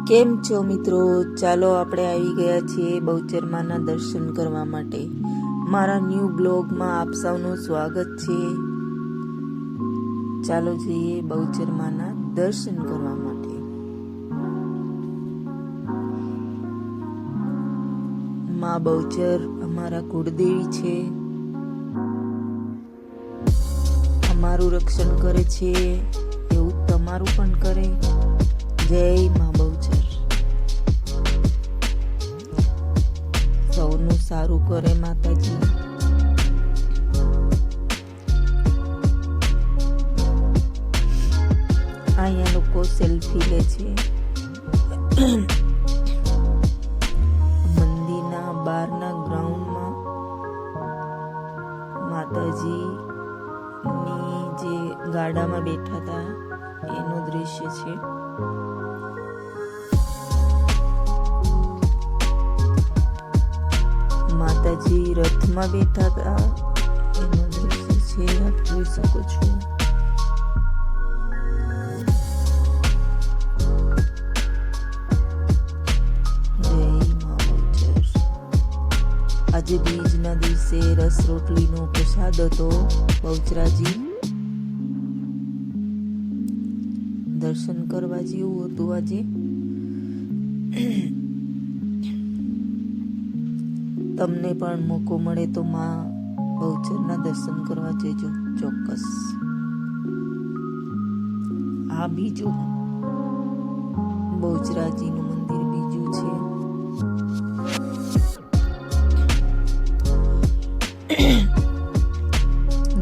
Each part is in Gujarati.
કેમ છો મિત્રો? ચાલો આપણે આવી ગયા છીએ બહુચરમાના દર્શન કરવા માટે. મારા ન્યૂ બ્લોગમાં આપ સૌનું સ્વાગત છે. ચાલો જઈએ બહુચરમાના દર્શન કરવા માટે. માં બહુચર અમારા કુળદેવી છે. અમારું રક્ષણ કરે છે, એવું તમારું પણ કરે. જય માં બહુચર. સૌનું સારું કરે માતાજી. અહીંયા લોકો સેલ્ફી લે છે. મંદિરના બહારના ગ્રાઉન્ડમાં માતાજી ની જે ગાડામાં બેઠા હતા એનું દ્રશ્ય છે. માતાજી રથમાં બેઠા હતા એનું દ્રશ્ય છે, આપ જોઈ શકો છો. જય મા બહુચર. આજે બીજના દિવસે રસ રોટલીનો પ્રસાદ હતો. બહુચરાજી દર્શન કરવા જેવું હતું આજે. તમને પણ મોકો મળે તો માં બહુચરના દર્શન કરવા જજો ચોક્કસ. આ બીજું બહુચરાજીનું મંદિર બીજું છે.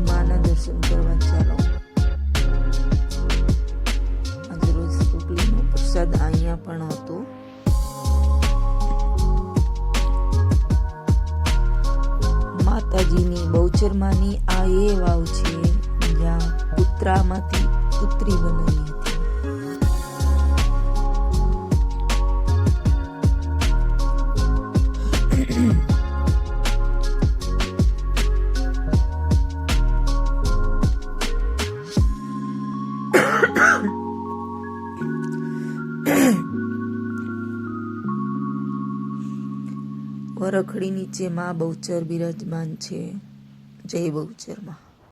માના દર્શન કરવા ચાલો. આજે રોજ રોટલીનો પ્રસાદ અહીંયા પણ હતો. માતાજીની બહુચરમાની આ એ વાવ છે જ્યાં પુત્રામાંથી પુત્રી બનાવી હતી. વરખડી નીચે માં બહુચર બિરાજમાન છે. જય બહુચરમાં.